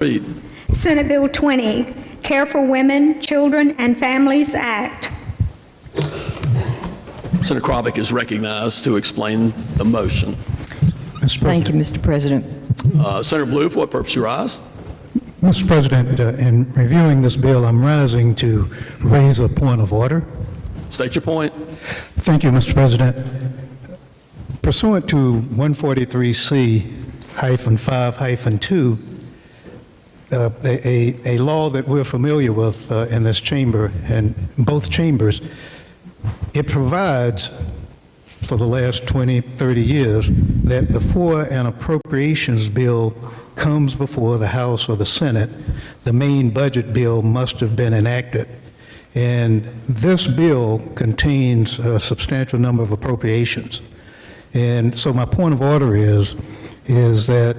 read. Senate Bill 20, Care for Women, Children, and Families Act. Senator Krovic is recognized to explain the motion. Thank you, Mr. President. Senator Blue, for what purpose you rise? Mr. President, in reviewing this bill, I'm rising to raise a point of order. State your point. Thank you, Mr. President. Pursuant to 143C-5-2, a law that we're familiar with in this chamber and both chambers, it provides for the last 20, 30 years that before an appropriations bill comes before the House or the Senate, the main budget bill must have been enacted. And this bill contains a substantial number of appropriations. And so my point of order is that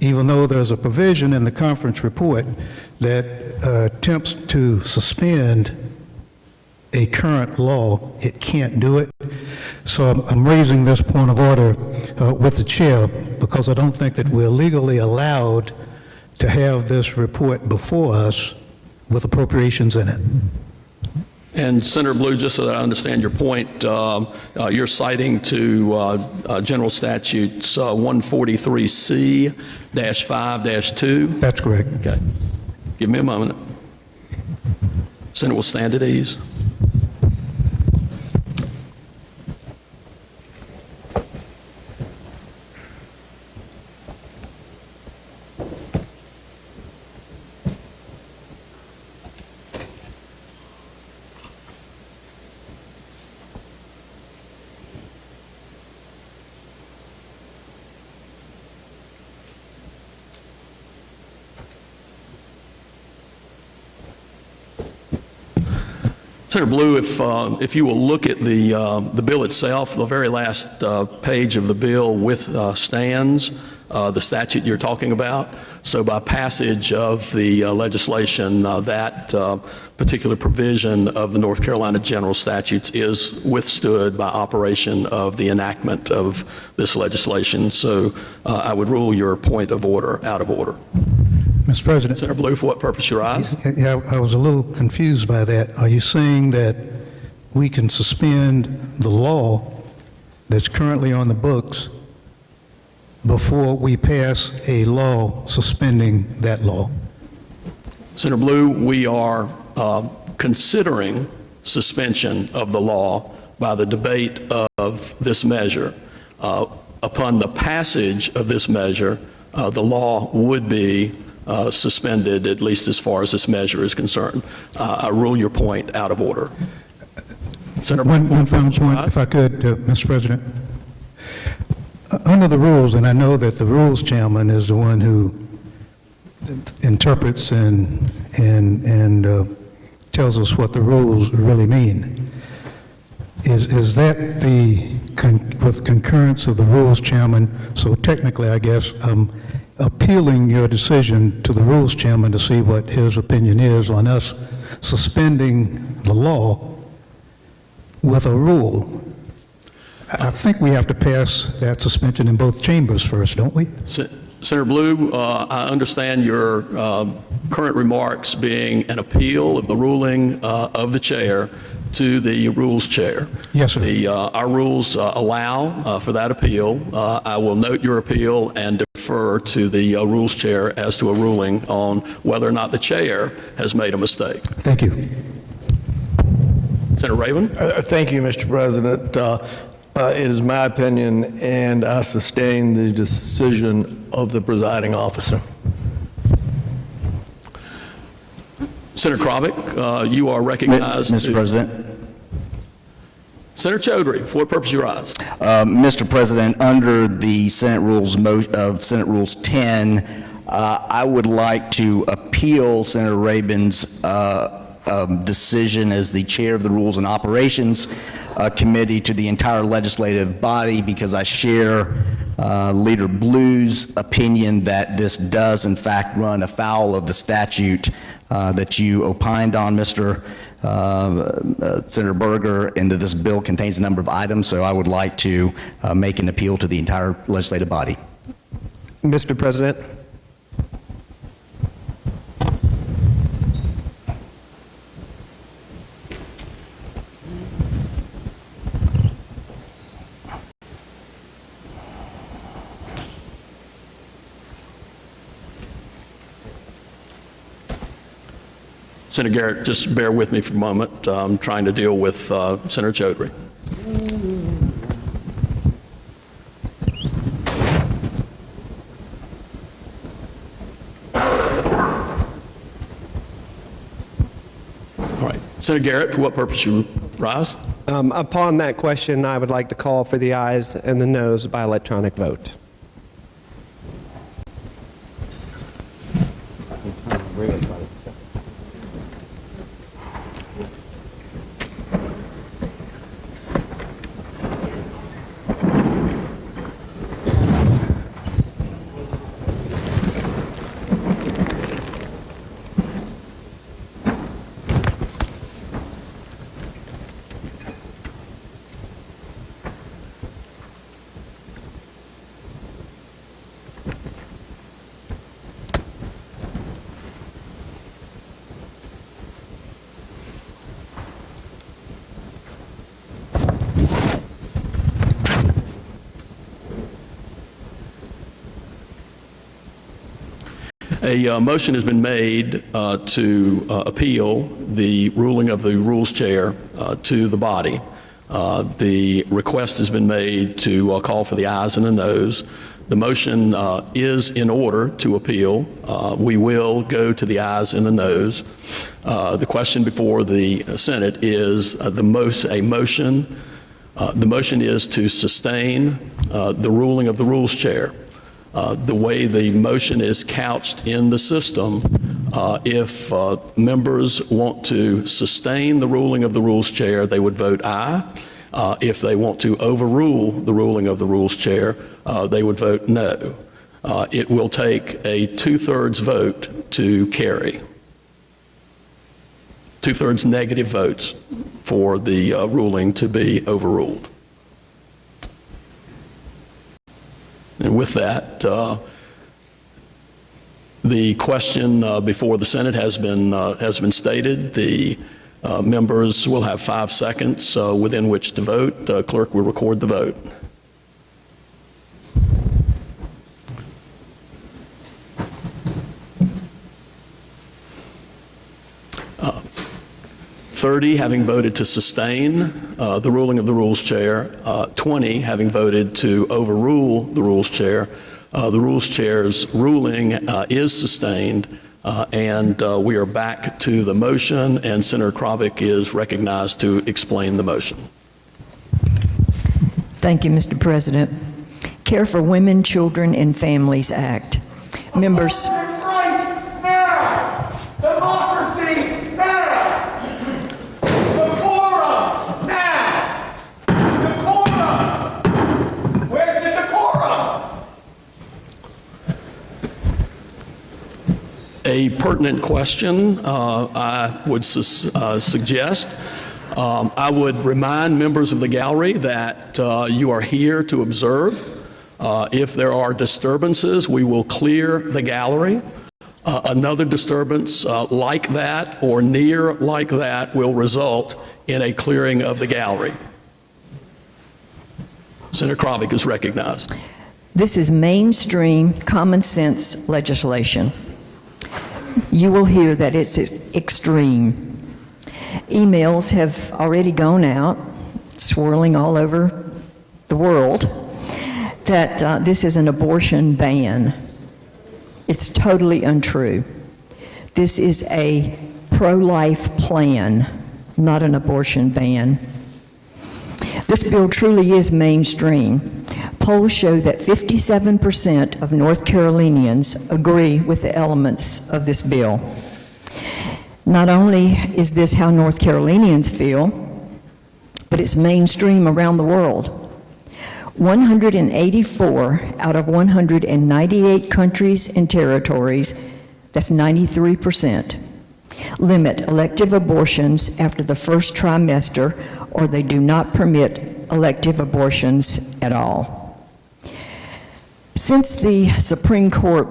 even though there's a provision in the conference report that attempts to suspend a current law, it can't do it. So I'm raising this point of order with the chair because I don't think that we're legally allowed to have this report before us with appropriations in it. And Senator Blue, just so that I understand your point, you're citing to General Statutes 143C-5-2? That's correct. Okay. Give me a moment. Senate will stand at ease. Senator Blue, if you will look at the bill itself, the very last page of the bill withstands the statute you're talking about. So by passage of the legislation, that particular provision of the North Carolina General Statutes is withstood by operation of the enactment of this legislation. So I would rule your point of order out of order. Mr. President. Senator Blue, for what purpose you rise? Yeah, I was a little confused by that. Are you saying that we can suspend the law that's currently on the books before we pass a law suspending that law? Senator Blue, we are considering suspension of the law by the debate of this measure. Upon the passage of this measure, the law would be suspended, at least as far as this measure is concerned. I rule your point out of order. Senator, one final point, if I could, Mr. President. Under the rules, and I know that the rules chairman is the one who interprets and tells us what the rules really mean. Is that with concurrence of the rules chairman? So technically, I guess, appealing your decision to the rules chairman to see what his opinion is on us suspending the law with a rule. I think we have to pass that suspension in both chambers first, don't we? Senator Blue, I understand your current remarks being an appeal of the ruling of the chair to the rules chair. Yes, sir. Our rules allow for that appeal. I will note your appeal and defer to the rules chair as to a ruling on whether or not the chair has made a mistake. Thank you. Senator Raven? Thank you, Mr. President. It is my opinion, and I sustain the decision of the presiding officer. Senator Krovic, you are recognized. Mr. President. Senator Chaudhry, for what purpose you rise? Mr. President, under the Senate Rules of Senate Rules 10, I would like to appeal Senator Rabin's decision as the chair of the Rules and Operations Committee to the entire legislative body, because I share Leader Blue's opinion that this does in fact run afoul of the statute that you opined on, Mr. Senator Berger, and that this bill contains a number of items. So I would like to make an appeal to the entire legislative body. Mr. President. Senator Garrett, just bear with me for a moment. I'm trying to deal with Senator Chaudhry. All right. Senator Garrett, for what purpose you rise? Upon that question, I would like to call for the ayes and the noes by electronic vote. A motion has been made to appeal the ruling of the Rules Chair to the body. The request has been made to call for the ayes and the noes. The motion is in order to appeal. We will go to the ayes and the noes. The question before the Senate is the motion is to sustain the ruling of the Rules Chair. The way the motion is couched in the system, if members want to sustain the ruling of the Rules Chair, they would vote aye. If they want to overrule the ruling of the Rules Chair, they would vote no. It will take a 2/3 vote to carry. 2/3 negative votes for the ruling to be overruled. And with that, the question before the Senate has been stated. The members will have 5 seconds within which to vote. Clerk will record the vote. Uh, 30 having voted to sustain the ruling of the Rules Chair, 20 having voted to overrule the Rules Chair. The Rules Chair's ruling is sustained, and we are back to the motion, and Senator Kravic is recognized to explain the motion. Thank you, Mr. President. Care for Women, Children, and Families Act. Members. A pertinent question, I would suggest. I would remind members of the gallery that you are here to observe. If there are disturbances, we will clear the gallery. Another disturbance like that or near like that will result in a clearing of the gallery. Senator Kravic is recognized. This is mainstream common sense legislation. You will hear that it's extreme. Emails have already gone out, swirling all over the world, that this is an abortion ban. It's totally untrue. This is a pro-life plan, not an abortion ban. This bill truly is mainstream. Polls show that 57% of North Carolinians agree with the elements of this bill. Not only is this how North Carolinians feel, but it's mainstream around the world. 184 out of 198 countries and territories, that's 93%, limit elective abortions after the first trimester, or they do not permit elective abortions at all. Since the Supreme Court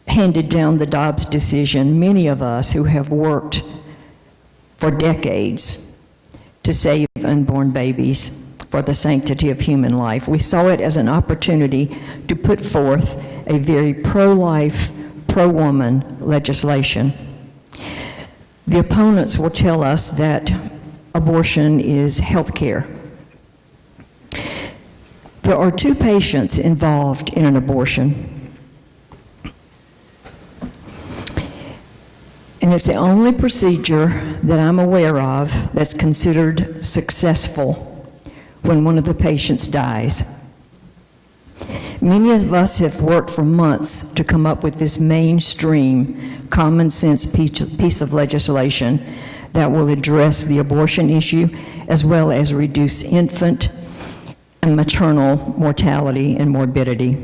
handed down the Dobbs decision, many of us who have worked for decades to save unborn babies for the sanctity of human life, we saw it as an opportunity to put forth a very pro-life, pro-woman legislation. The opponents will tell us that abortion is health care. There are 2 patients involved in an abortion. And it's the only procedure that I'm aware of that's considered successful when one of the patients dies. Many of us have worked for months to come up with this mainstream, common sense piece of legislation that will address the abortion issue as well as reduce infant and maternal mortality and morbidity.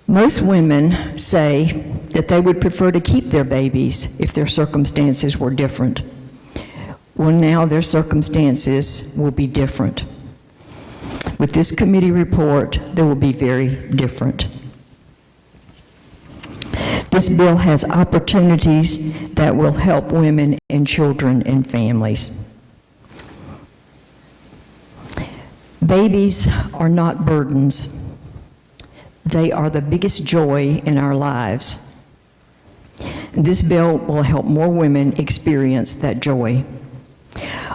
Most women say that they would prefer to keep their babies if their circumstances were different. Well, now their circumstances will be different. With this committee report, they will be very different. This bill has opportunities that will help women and children and families. Babies are not burdens. They are the biggest joy in our lives. This bill will help more women experience that joy.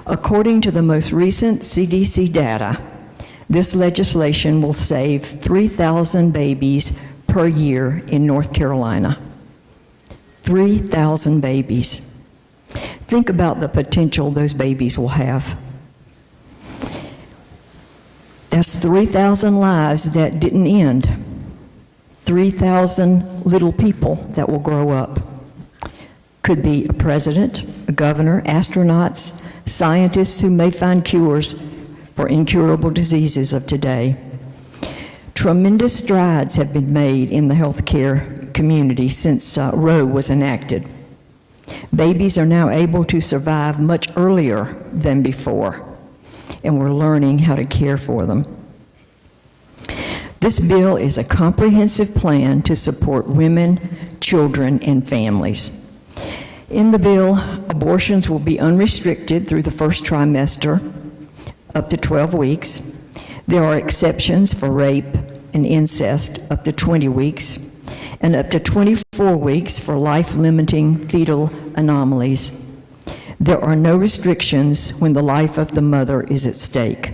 According to the most recent CDC data, this legislation will save 3,000 babies per year in North Carolina. 3,000 babies. Think about the potential those babies will have. That's 3,000 lives that didn't end. 3,000 little people that will grow up. Could be a president, a governor, astronauts, scientists who may find cures for incurable diseases of today. Tremendous strides have been made in the healthcare community since Roe was enacted. Babies are now able to survive much earlier than before, and we're learning how to care for them. This bill is a comprehensive plan to support women, children, and families. In the bill, abortions will be unrestricted through the first trimester, up to 12 weeks. There are exceptions for rape and incest, up to 20 weeks, and up to 24 weeks for life-limiting fetal anomalies. There are no restrictions when the life of the mother is at stake.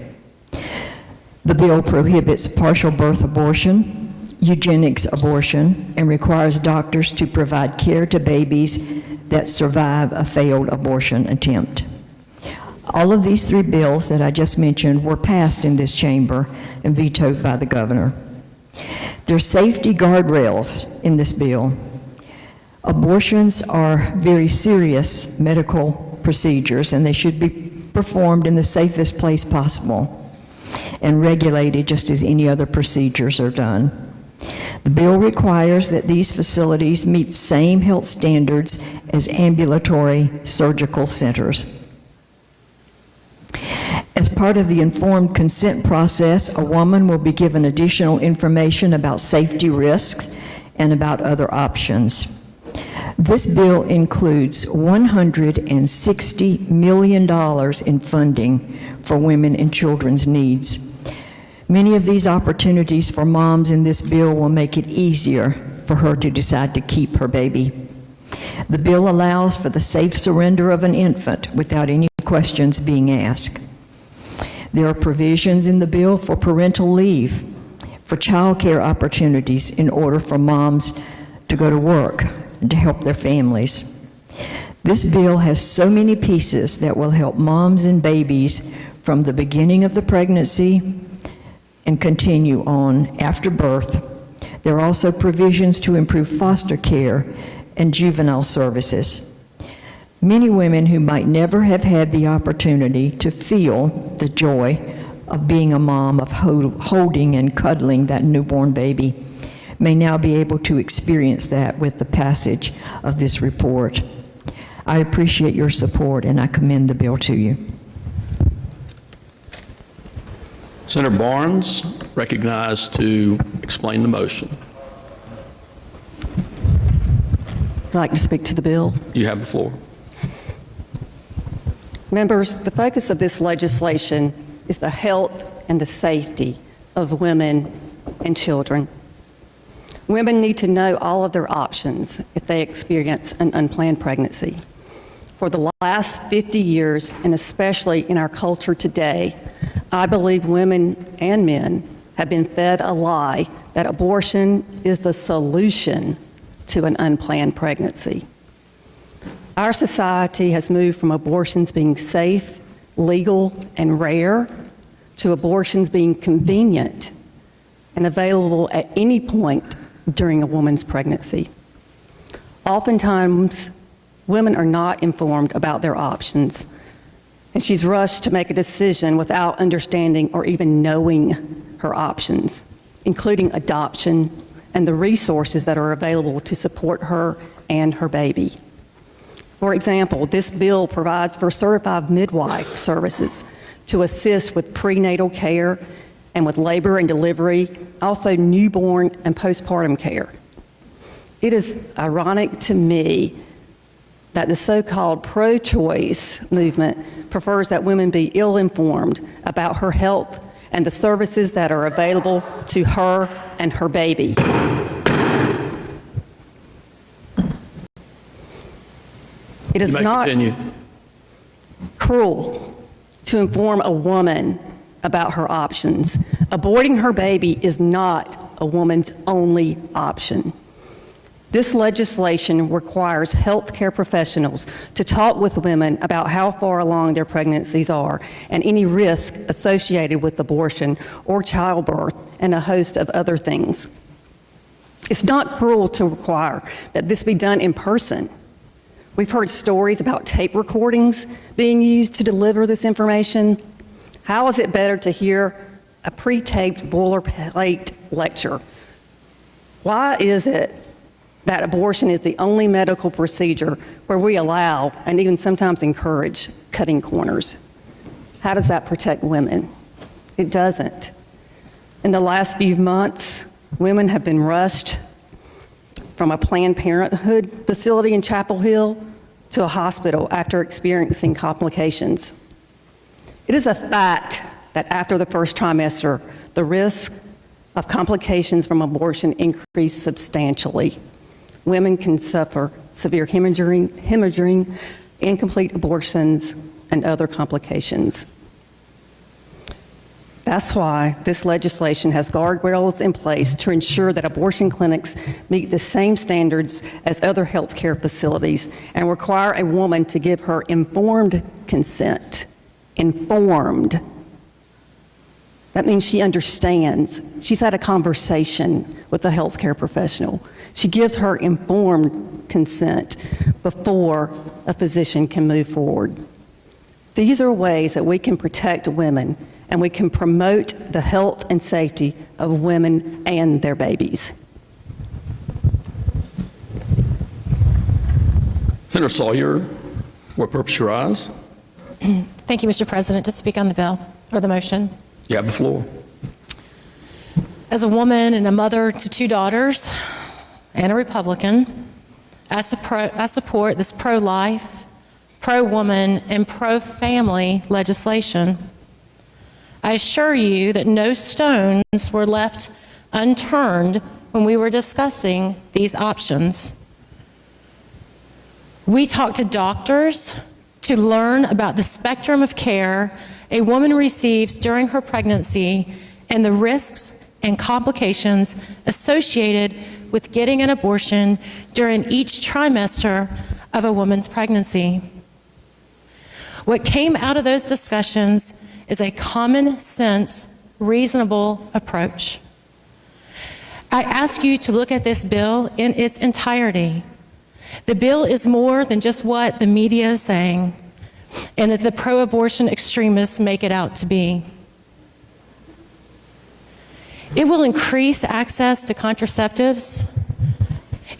The bill prohibits partial birth abortion, eugenics abortion, and requires doctors to provide care to babies that survive a failed abortion attempt. All of these 3 bills that I just mentioned were passed in this chamber and vetoed by the governor. There are safety guardrails in this bill. Abortions are very serious medical procedures, and they should be performed in the safest place possible and regulated just as any other procedures are done. The bill requires that these facilities meet same health standards as ambulatory surgical centers. As part of the informed consent process, a woman will be given additional information about safety risks and about other options. This bill includes $160 million in funding for women and children's needs. Many of these opportunities for moms in this bill will make it easier for her to decide to keep her baby. The bill allows for the safe surrender of an infant without any questions being asked. There are provisions in the bill for parental leave, for child care opportunities in order for moms to go to work and to help their families. This bill has so many pieces that will help moms and babies from the beginning of the pregnancy and continue on after birth. There are also provisions to improve foster care and juvenile services. Many women who might never have had the opportunity to feel the joy of being a mom, of holding and cuddling that newborn baby, may now be able to experience that with the passage of this report. I appreciate your support, and I commend the bill to you. Senator Barnes, recognized to explain the motion. I'd like to speak to the bill. You have the floor. Members, the focus of this legislation is the health and the safety of women and children. Women need to know all of their options if they experience an unplanned pregnancy. For the last 50 years, and especially in our culture today, I believe women and men have been fed a lie that abortion is the solution to an unplanned pregnancy. Our society has moved from abortions being safe, legal, and rare to abortions being convenient and available at any point during a woman's pregnancy. Oftentimes, women are not informed about their options, and she's rushed to make a decision without understanding or even knowing her options, including adoption and the resources that are available to support her and her baby. For example, this bill provides for certified midwife services to assist with prenatal care and with labor and delivery, also newborn and postpartum care. It is ironic to me that the so-called pro-choice movement prefers that women be ill-informed about her health and the services that are available to her and her baby. It is not cruel to inform a woman about her options. Aborting her baby is not a woman's only option. This legislation requires healthcare professionals to talk with women about how far along their pregnancies are and any risk associated with abortion or childbirth and a host of other things. It's not cruel to require that this be done in person. We've heard stories about tape recordings being used to deliver this information. How is it better to hear a pre-taped boilerplate lecture? Why is it that abortion is the only medical procedure where we allow and even sometimes encourage cutting corners? How does that protect women? It doesn't. In the last few months, women have been rushed from a Planned Parenthood facility in Chapel Hill to a hospital after experiencing complications. It is a fact that after the first trimester, the risk of complications from abortion increased substantially. Women can suffer severe hemorrhaging, incomplete abortions, and other complications. That's why this legislation has guardrails in place to ensure that abortion clinics meet the same standards as other healthcare facilities and require a woman to give her informed consent. Informed. That means she understands. She's had a conversation with a healthcare professional. She gives her informed consent before a physician can move forward. These are ways that we can protect women and we can promote the health and safety of women and their babies. Senator Sawyer, what purpose you rise? Thank you, Mr. President. To speak on the bill, or the motion. You have the floor. As a woman and a mother to 2 daughters and a Republican, I support this pro-life, pro-woman, and pro-family legislation. I assure you that no stones were left unturned when we were discussing these options. We talked to doctors to learn about the spectrum of care a woman receives during her pregnancy and the risks and complications associated with getting an abortion during each trimester of a woman's pregnancy. What came out of those discussions is a common sense, reasonable approach. I ask you to look at this bill in its entirety. The bill is more than just what the media is saying and that the pro-abortion extremists make it out to be. It will increase access to contraceptives.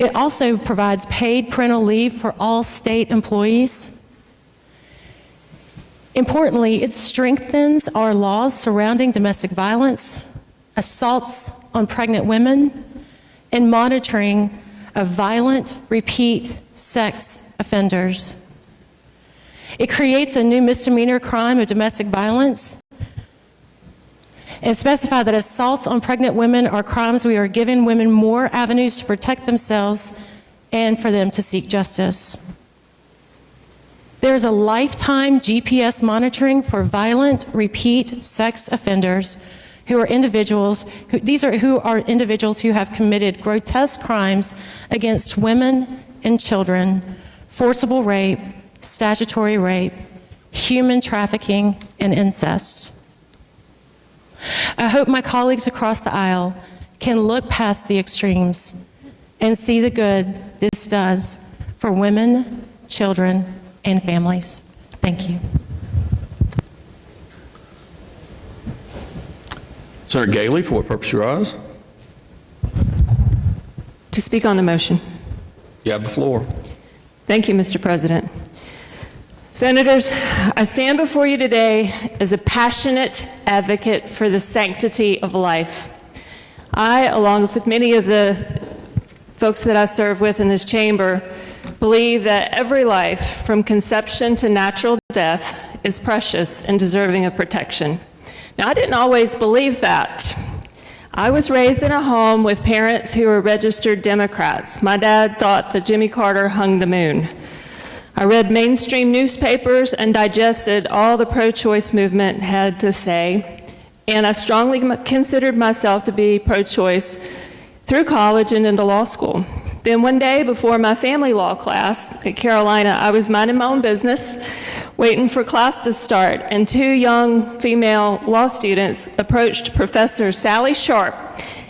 It also provides paid parental leave for all state employees. Importantly, it strengthens our laws surrounding domestic violence, assaults on pregnant women, and monitoring of violent, repeat sex offenders. It creates a new misdemeanor crime of domestic violence and specify that assaults on pregnant women are crimes we are giving women more avenues to protect themselves and for them to seek justice. There's a lifetime GPS monitoring for violent, repeat sex offenders who are individuals who have committed grotesque crimes against women and children, forcible rape, statutory rape, human trafficking, and incest. I hope my colleagues across the aisle can look past the extremes and see the good this does for women, children, and families. Thank you. Senator Galey, for what purpose you rise? To speak on the motion. You have the floor. Thank you, Mr. President. Senators, I stand before you today as a passionate advocate for the sanctity of life. I, along with many of the folks that I serve with in this chamber, believe that every life, from conception to natural death, is precious and deserving of protection. Now, I didn't always believe that. I was raised in a home with parents who were registered Democrats. My dad thought that Jimmy Carter hung the moon. I read mainstream newspapers and digested all the pro-choice movement had to say, and I strongly considered myself to be pro-choice through college and into law school. Then one day before my family law class at Carolina, I was minding my own business, waiting for class to start, and two young female law students approached Professor Sally Sharp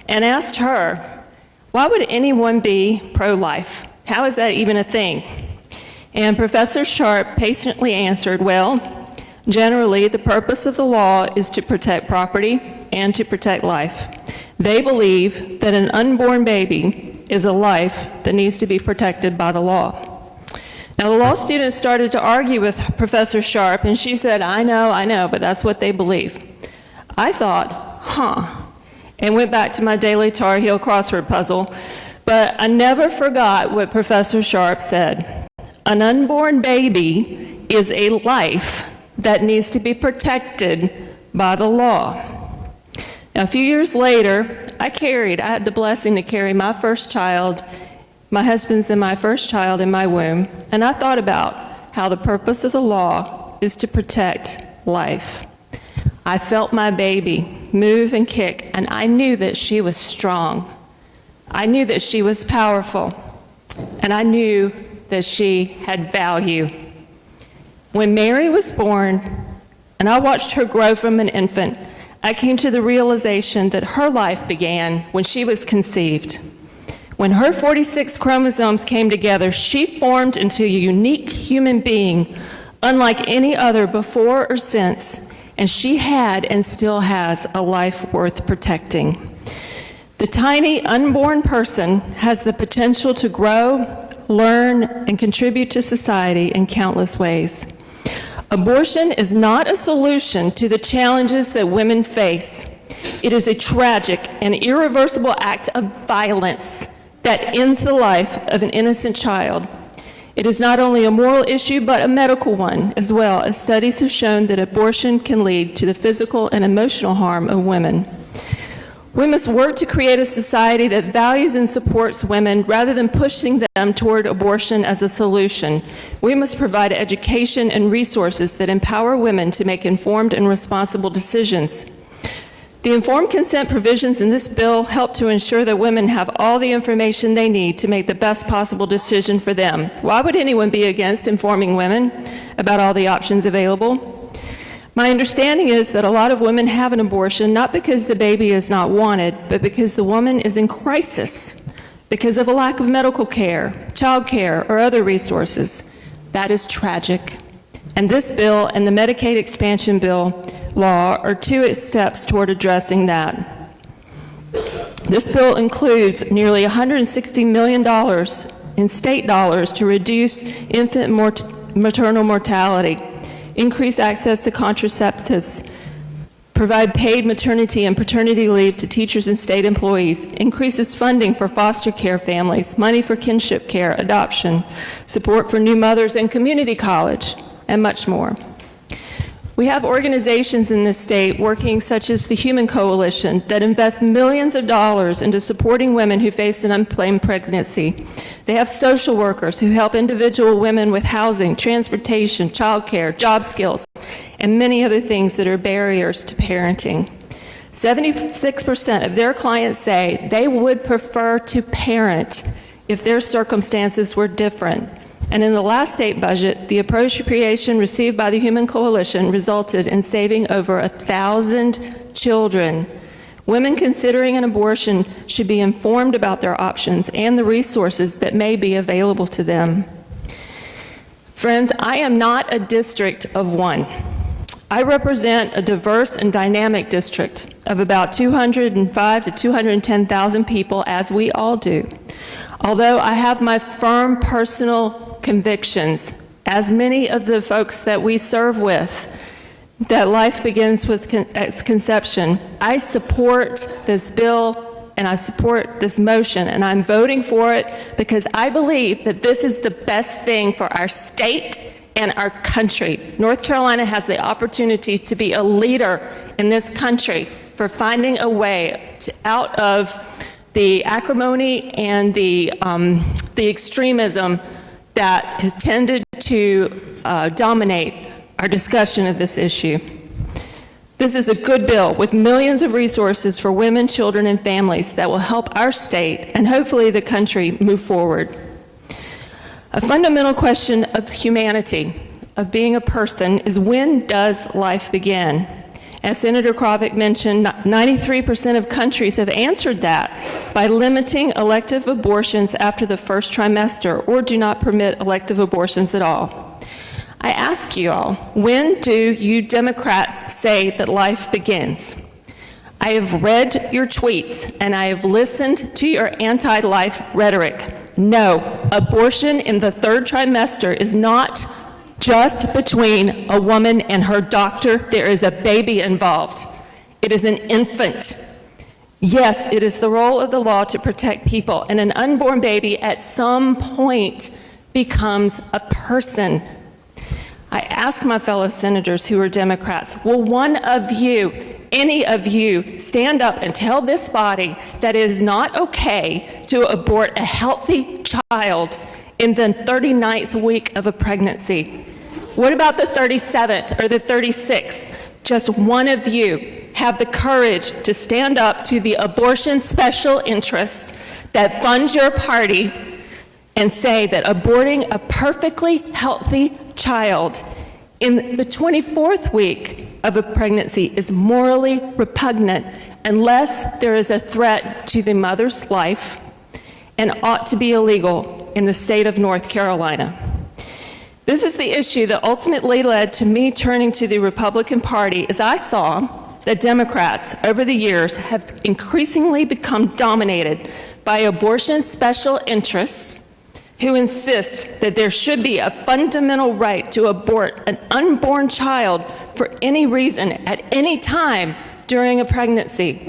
and asked her, why would anyone be pro-life? How is that even a thing? And Professor Sharp patiently answered, well, generally the purpose of the law is to protect property and to protect life. They believe that an unborn baby is a life that needs to be protected by the law. Now, the law students started to argue with Professor Sharp, and she said, I know, but that's what they believe. I thought, and went back to my daily Tar Heel crossword puzzle, but I never forgot what Professor Sharp said. An unborn baby is a life that needs to be protected by the law. Now, a few years later, I had the blessing to carry my first child, my husband's and my first child in my womb, and I thought about how the purpose of the law is to protect life. I felt my baby move and kick, and I knew that she was strong. I knew that she was powerful, and I knew that she had value. When Mary was born, and I watched her grow from an infant, I came to the realization that her life began when she was conceived. When her 46 chromosomes came together, she formed into a unique human being, unlike any other before or since, and she had and still has a life worth protecting. The tiny unborn person has the potential to grow, learn, and contribute to society in countless ways. Abortion is not a solution to the challenges that women face. It is a tragic and irreversible act of violence that ends the life of an innocent child. It is not only a moral issue, but a medical one as well, as studies have shown that abortion can lead to the physical and emotional harm of women. We must work to create a society that values and supports women rather than pushing them toward abortion as a solution. We must provide education and resources that empower women to make informed and responsible decisions. The informed consent provisions in this bill help to ensure that women have all the information they need to make the best possible decision for them. Why would anyone be against informing women about all the options available? My understanding is that a lot of women have an abortion not because the baby is not wanted, but because the woman is in crisis because of a lack of medical care, child care, or other resources. That is tragic. And this bill and the Medicaid expansion bill law are two steps toward addressing that. This bill includes nearly $160 million in state dollars to reduce infant maternal mortality, increase access to contraceptives, provide paid maternity and paternity leave to teachers and state employees, increases funding for foster care families, money for kinship care, adoption, support for new mothers and community college, and much more. We have organizations in this state working, such as the Human Coalition, that invest millions of dollars into supporting women who face an unplanned pregnancy. They have social workers who help individual women with housing, transportation, childcare, job skills, and many other things that are barriers to parenting. 76% of their clients say they would prefer to parent if their circumstances were different. And in the last state budget, the appropriation received by the Human Coalition resulted in saving over 1,000 children. Women considering an abortion should be informed about their options and the resources that may be available to them. Friends, I am not a district of one. I represent a diverse and dynamic district of about 205 to 210,000 people, as we all do. Although I have my firm personal convictions, as many of the folks that we serve with, that life begins with conception, I support this bill and I support this motion, and I'm voting for it because I believe that this is the best thing for our state and our country. North Carolina has the opportunity to be a leader in this country for finding a way out of the acrimony and the extremism that has tended to dominate our discussion of this issue. This is a good bill with millions of resources for women, children, and families that will help our state and hopefully the country move forward. A fundamental question of humanity, of being a person, is when does life begin? As Senator Krovic mentioned, 93% of countries have answered that by limiting elective abortions after the first trimester or do not permit elective abortions at all. I ask you all, when do you Democrats say that life begins? I have read your tweets and I have listened to your anti-life rhetoric. No, abortion in the third trimester is not just between a woman and her doctor. There is a baby involved. It is an infant. Yes, it is the role of the law to protect people, and an unborn baby at some point becomes a person. I ask my fellow senators who are Democrats, will one of you, any of you, stand up and tell this body that it is not okay to abort a healthy child in the 39th week of a pregnancy? What about the 37th or the 36th? Just one of you have the courage to stand up to the abortion special interest that funds your party and say that aborting a perfectly healthy child in the 24th week of a pregnancy is morally repugnant unless there is a threat to the mother's life and ought to be illegal in the state of North Carolina. This is the issue that ultimately led to me turning to the Republican Party, as I saw that Democrats over the years have increasingly become dominated by abortion special interests who insist that there should be a fundamental right to abort an unborn child for any reason at any time during a pregnancy.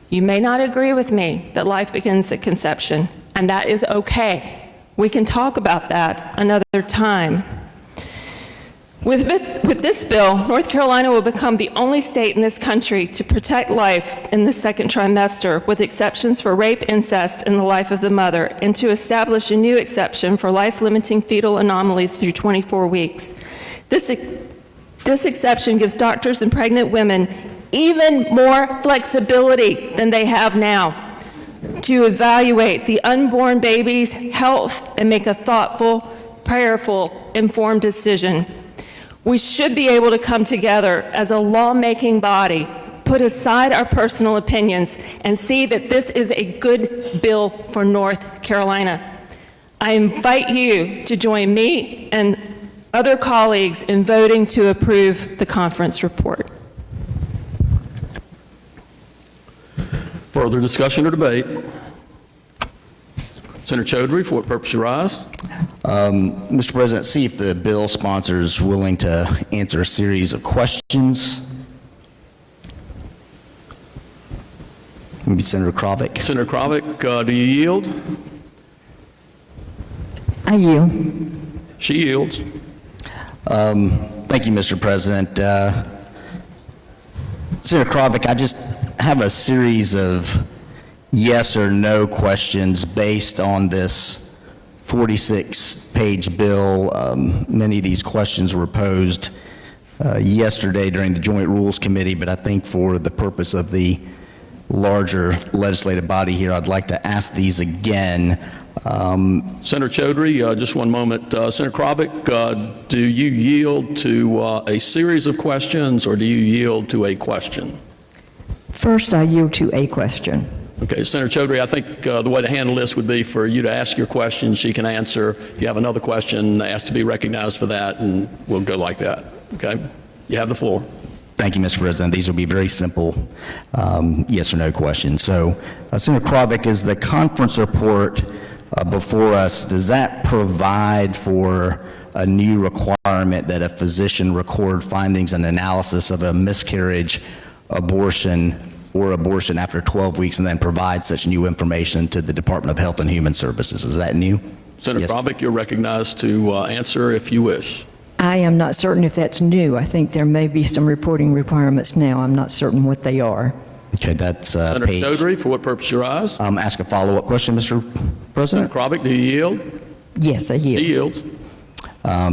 You may not agree with me that life begins at conception, and that is okay. We can talk about that another time. With this bill, North Carolina will become the only state in this country to protect life in the second trimester, with exceptions for rape, incest, and the life of the mother, and to establish a new exception for life-limiting fetal anomalies through 24 weeks. This exception gives doctors and pregnant women even more flexibility than they have now to evaluate the unborn baby's health and make a thoughtful, prayerful, informed decision. We should be able to come together as a lawmaking body, put aside our personal opinions, and see that this is a good bill for North Carolina. I invite you to join me and other colleagues in voting to approve the conference report. Further discussion or debate? Senator Chaudhary, for what purpose you rise? Mr. President, see if the bill sponsor is willing to answer a series of questions. Maybe Senator Krovic. Senator Krovic, do you yield? I yield. She yields. Thank you, Mr. President. Senator Krovic, I just have a series of yes or no questions based on this 46-page bill. Many of these questions were posed yesterday during the Joint Rules Committee, but I think for the purpose of the larger legislative body here, I'd like to ask these again. Senator Chaudhry, just one moment. Senator Krovic, do you yield to a series of questions, or do you yield to a question? First, I yield to a question. Okay, Senator Chaudhry, I think the way to handle this would be for you to ask your question. She can answer. If you have another question, ask to be recognized for that, and we'll go like that. Okay? You have the floor. Thank you, Mr. President. These will be very simple yes or no questions. So, Senator Krovic, is the conference report before us, does that provide for a new requirement that a physician record findings and analysis of a miscarriage, abortion, or abortion after 12 weeks and then provide such new information to the Department of Health and Human Services? Is that new? Senator Yes. Krovic, you're recognized to answer if you wish. I am not certain if that's new. I think there may be some reporting requirements now. I'm not certain what they are. Okay, that's Senator page. Chaudhry, for what purpose you rise? Ask a follow-up question, Mr. President. Senator Krovic, do you yield? Yes, I yield. He yields.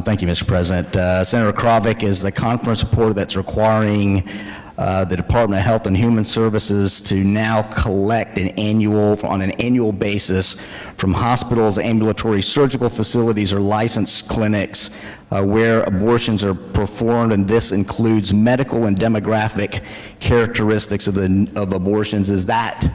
Thank you, Mr. President. Senator Krovic, is the conference report that's requiring the Department of Health and Human Services to now collect on an annual basis from hospitals, ambulatory surgical facilities, or licensed clinics where abortions are performed, and this includes medical and demographic characteristics of abortions. Is that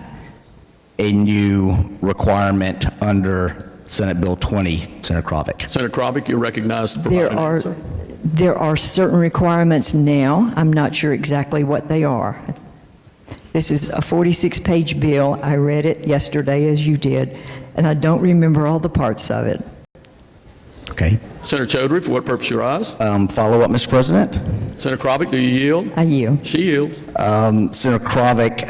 a new requirement under Senate Bill 20, Senator Krovic? Senator Krovic, you're recognized to provide an answer. There are certain requirements now. I'm not sure exactly what they are. This is a 46-page bill. I read it yesterday, as you did, and I don't remember all the parts of it. Okay. Senator Chaudhry, for what purpose you rise? Follow-up, Mr. President. Senator Krovic, do you yield? I yield. She yields. Senator Krovic,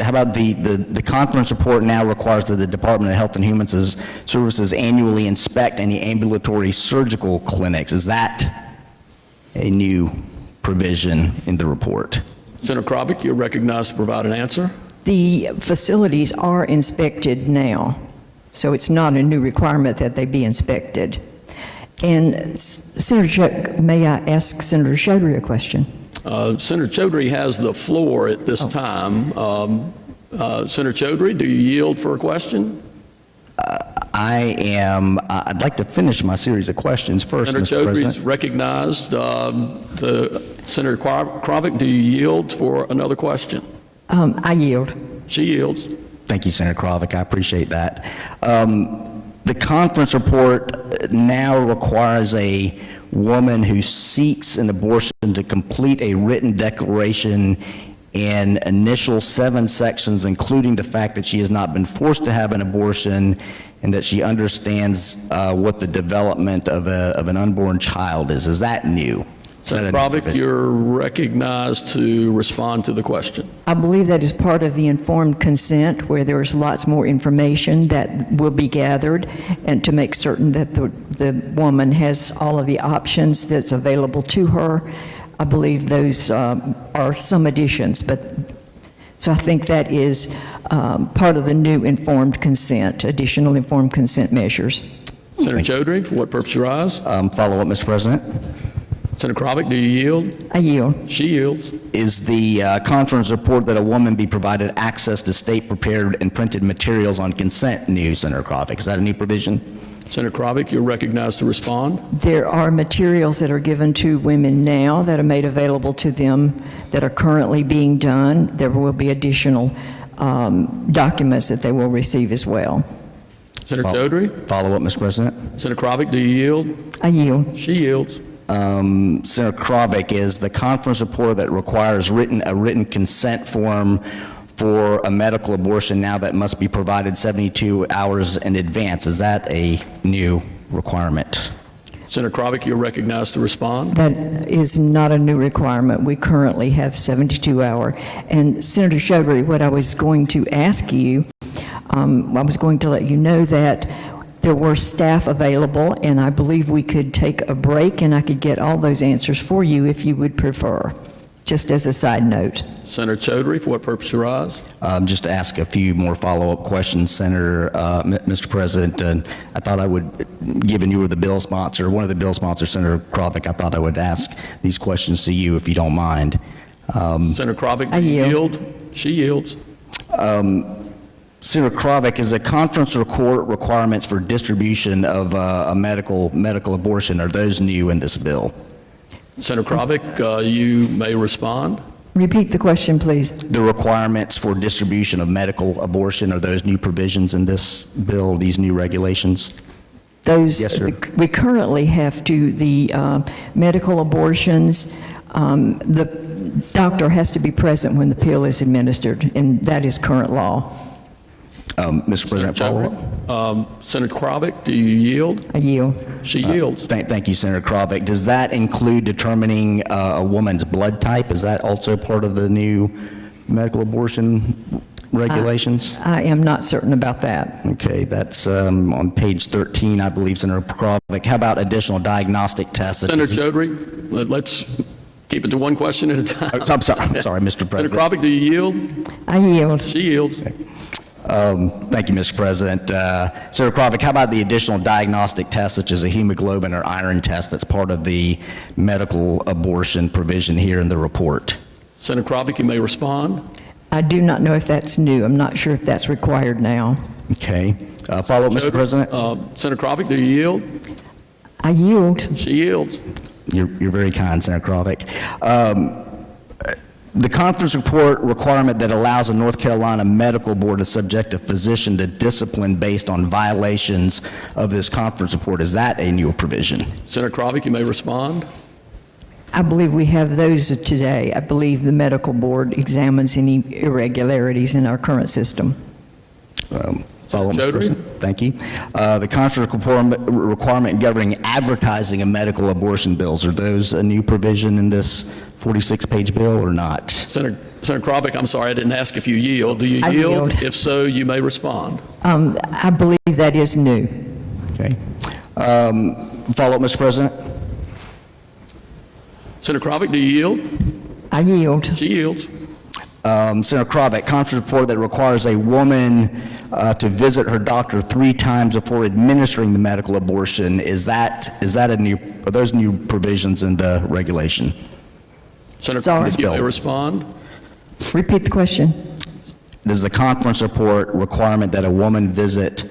how about the conference report now requires that the Department of Health and Human Services annually inspect any ambulatory surgical clinics. Is that a new provision in the report? Senator Krovic, you're recognized to provide an answer. The facilities are inspected now, so it's not a new requirement that they be inspected. And Senator, may I ask Senator Chaudhry a question? Senator Chaudhry has the floor at this time. Senator Chaudhry, do you yield for a question? I'd like to finish my series of questions first, Senator Mr. Chaudhry is President. recognized. Senator Krovic, do you yield for another question? I yield. She yields. Thank you, Senator Krovic. I appreciate that. The conference report now requires a woman who seeks an abortion to complete a written declaration in initial 7 sections, including the fact that she has not been forced to have an abortion and that she understands what the development of an unborn child is. Is that new? Senator Krovic, you're recognized to respond to the question. I believe that is part of the informed consent, where there's lots more information that will be gathered, and to make certain that the woman has all of the options that's available to her. I believe those are some additions, so I think that is part of the new informed consent, additional informed consent measures. Senator Chaudhry, for what purpose you rise? Follow-up, Mr. President. Senator Krovic, do you yield? I yield. She yields. Is the conference report that a woman be provided access to state-prepared and printed materials on consent new, Senator Krovic? Is that a new provision? Senator Krovic, you're recognized to respond. There are materials that are given to women now that are made available to them that are currently being done. There will be additional documents that they will receive as well. Senator Chaudhry? Follow-up, Mr. President. Senator Krovic, do you yield? I yield. She yields. Senator Krovic, is the conference report that requires a written consent form for a medical abortion now that must be provided 72 hours in advance. Is that a new requirement? Senator Krovic, you're recognized to respond. That is not a new requirement. We currently have 72-hour. And Senator Chaudhry, what I was going to ask you, I was going to let you know that there were staff available, and I believe we could take a break, and I could get all those answers for you if you would prefer, just as a side note. Senator Chaudhary, for what purpose you rise? Just to ask a few more follow-up questions, Senator, Mr. President. I thought I would, given you were the bill sponsor, one of the bill sponsors, Senator Krovic, I thought I would ask these questions to you, if you don't mind. Senator Krovic, do you yield? She yields. Senator Krovic, is the conference report requirements for distribution of a medical abortion, are those new in this bill? Senator Krovic, you may respond. Repeat the question, please. The requirements for distribution of medical abortion, are those new provisions in this bill, these new regulations? Those, Yes, sir. we currently have to, the medical abortions, the doctor has to be present when the pill is administered, and that is current law. Mr. President, follow-up? Senator Krovic, do you yield? I yield. She yields. Thank you, Senator Krovic. Does that include determining a woman's blood type? Is that also part of the new medical abortion regulations? I am not certain about that. Okay, that's on page 13, I believe, Senator Krovic. How about additional diagnostic tests? Senator Chaudhary, let's keep it to one question at a time. I'm sorry, Mr. President. Senator Krovic, do you yield? I yield. She yields. Thank you, Mr. President. Senator Krovic, how about the additional diagnostic tests such as a hemoglobin or iron test that's part of the medical abortion provision here in the report? Senator Krovic, you may respond. I do not know if that's new. I'm not sure if that's required now. Okay. Follow-up, Mr. President? Senator Krovic, do you yield? I yield. She yields. You're very kind, Senator Krovic. The conference report requirement that allows a North Carolina medical board to subject a physician to discipline based on violations of this conference report, is that a new provision? Senator Krovic, you may respond. I believe we have those today. I believe the medical board examines any irregularities in our current system. Follow-up, Mr. President. Thank you. The conference requirement governing advertising of medical abortion bills, are those a new provision in this 46-page bill or not? Senator Krovic, I'm sorry, I didn't ask if you yield. Do you I yield? yield. If so, you may respond. I believe that is new. Okay. Follow-up, Mr. President? Senator Krovic, do you yield? I yield. She yields. Senator Krovic, conference report that requires a woman to visit her doctor 3 times before administering the medical abortion, is that a new, are those new provisions in the regulation? Senator Sorry. Krovic, you may respond. Repeat the question. Does the conference report requirement that a woman visit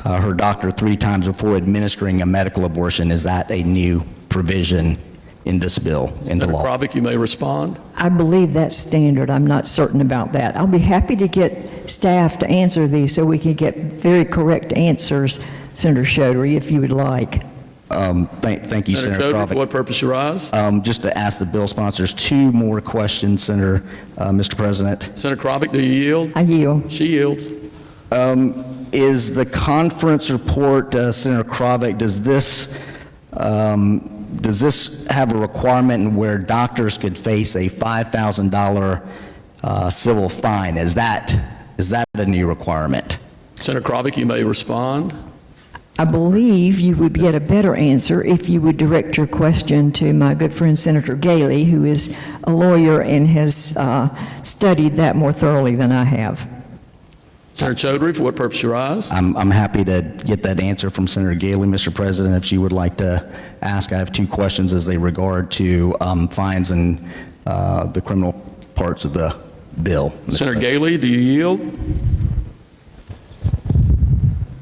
her doctor 3 times before administering a medical abortion, is that a new provision in this bill, in the Senator law? Krovic, you may respond. I believe that's standard. I'm not certain about that. I'll be happy to get staff to answer these so we can get very correct answers, Senator Chaudhary, if you would like. Thank you, Senator Chaudhary, for Krovic. what purpose you rise? Just to ask the bill sponsors 2 more questions, Senator, Mr. President. Senator Krovic, do you yield? I yield. She yields. Is the conference report, Senator Krovic, does this have a requirement where doctors could face a $5,000 civil fine? Is that a new requirement? Senator Krovic, you may respond. I believe you would get a better answer if you would direct your question to my good friend Senator Galey, who is a lawyer and has studied that more thoroughly than I have. Senator Chaudhary, for what purpose you rise? I'm happy to get that answer from Senator Galey, Mr. President, if she would like to ask. I have 2 questions as they regard to fines and the criminal parts of the bill. Senator Galey, do you yield?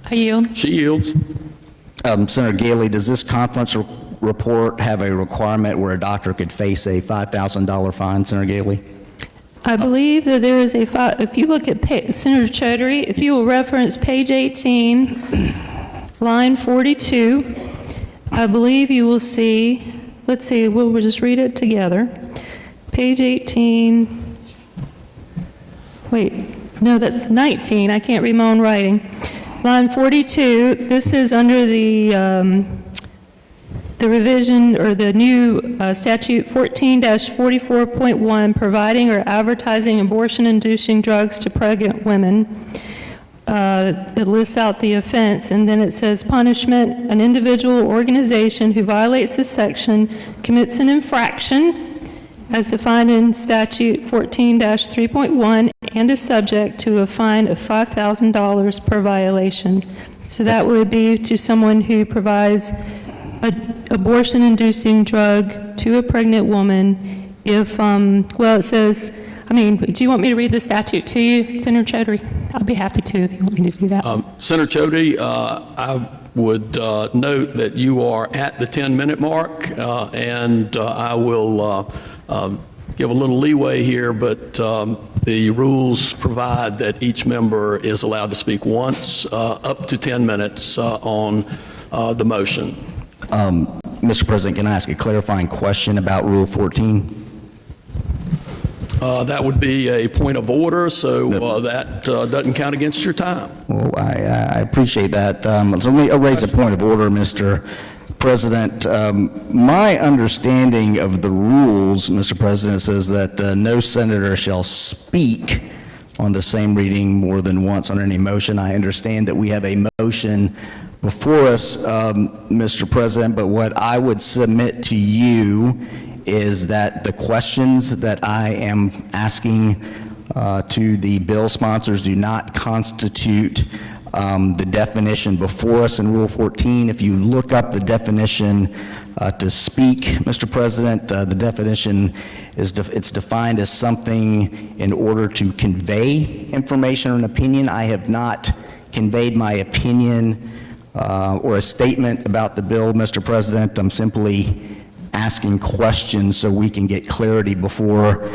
I yield. She yields. Senator Galey, does this conference report have a requirement where a doctor could face a $5,000 fine, Senator Galey? I believe that there is if you look at Senator Chaudhary, if you will reference page 18, line 42, I believe you will see, let's see, we'll just read it together. Page 18, wait, no, that's 19, I can't read my own writing. Line 42, this is under the revision or the new statute 14-44.1, providing or advertising abortion-inducing drugs to pregnant women. it lists out the offense, and then it says punishment: an individual or organization who violates this section commits an infraction as defined in statute 14-3.1 and is subject to a fine of $5,000 per violation. So that would be to someone who provides an abortion-inducing drug to a pregnant woman if, well, it says, do you want me to read the statute to you, Senator Chaudhary? I'll be happy to if you want me to do that. Senator Chaudhary, I would note that you are at the 10-minute mark, and I will give a little leeway here, but the rules provide that each member is allowed to speak once, up to 10 minutes on the motion. Mr. President, can I ask a clarifying question about Rule 14? That would be a point of order, so that doesn't count against your time. Well, I appreciate that. So let me raise a point of order, Mr. President. My understanding of the rules, Mr. President, says that no senator shall speak on the same reading more than once on any motion. I understand that we have a motion before us, Mr. President, but what I would submit to you is that the questions that I am asking to the bill sponsors do not constitute the definition before us in Rule 14. If you look up the definition to speak, Mr. President, the definition is it's defined as something in order to convey information or an opinion. I have not conveyed my opinion or a statement about the bill, Mr. President. I'm simply asking questions so we can get clarity before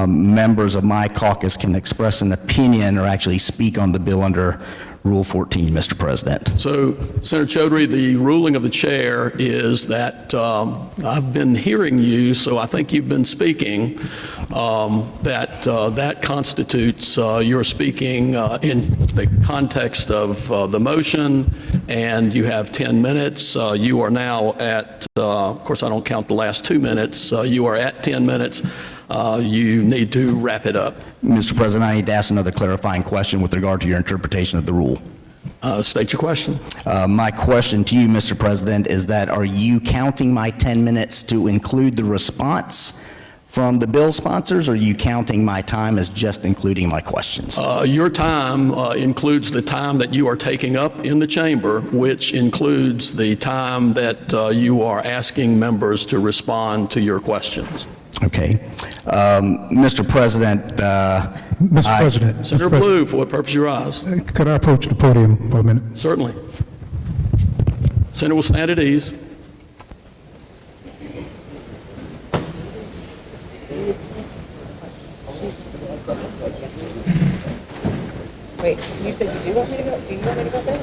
members of my caucus can express an opinion or actually speak on the bill under Rule 14, Mr. President. So, Senator Chaudhary, the ruling of the chair is that I've been hearing you, so I think you've been speaking, that constitutes your speaking in the context of the motion, and you have 10 minutes. You are now at, of course, I don't count the last 2 minutes. You are at 10 minutes. You need to wrap it up. Mr. President, I need to ask another clarifying question with regard to your interpretation of the rule. State your question. My question to you, Mr. President, is that are you counting my 10 minutes to include the response from the bill sponsors, or are you counting my time as just including my questions? Your time includes the time that you are taking up in the chamber, which includes the time that you are asking members to respond to your questions. Okay. Mr. President, Mr. President. Senator Blue, for what purpose you rise? Could I approach the podium for a minute? Certainly. Senator will stand at ease. Wait, you said you do want me to go? Do you want me to go there?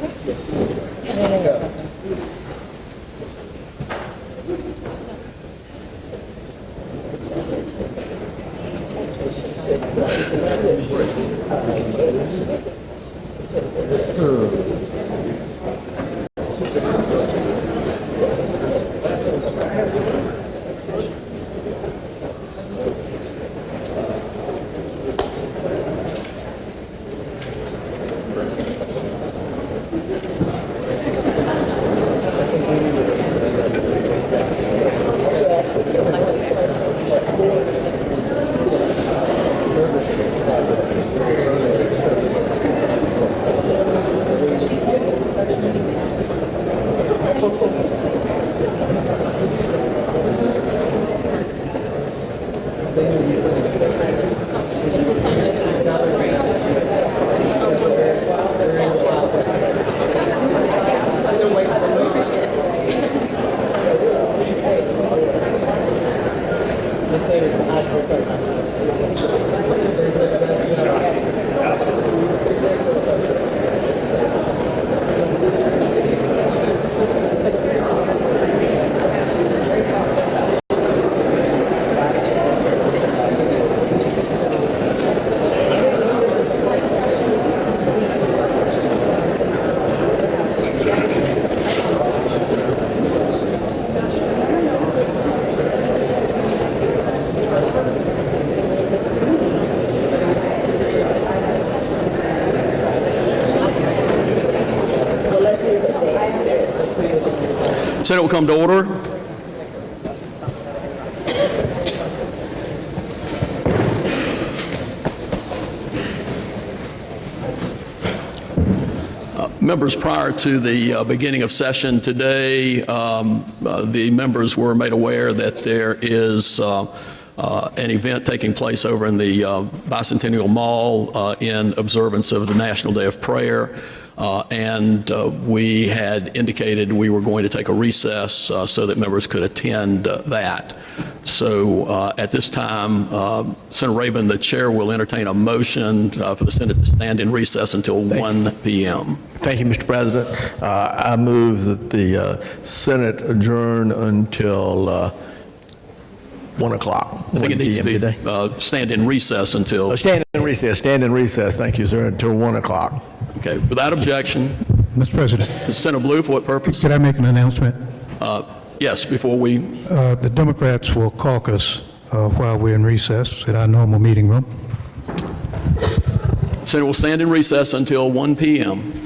Senate will come to order. Members, prior to the beginning of session today, the members were made aware that there is an event taking place over in the Bicentennial Mall in observance of the National Day of Prayer. And we had indicated we were going to take a recess so that members could attend that. So at this time, Senator Rabin, the chair, will entertain a motion for the Senate to stand in recess until 1 p.m. Thank you, Mr. President. I move that the Senate adjourn until 1 o'clock. I think it needs to be stand in recess until... Stand in recess, thank you, sir, until 1 o'clock. Okay, without objection. Mr. President, Senator Blue, for what purpose? could I make an announcement? Yes, before we... The Democrats will caucus while we're in recess at our normal meeting room. Senate will stand in recess until 1 p.m.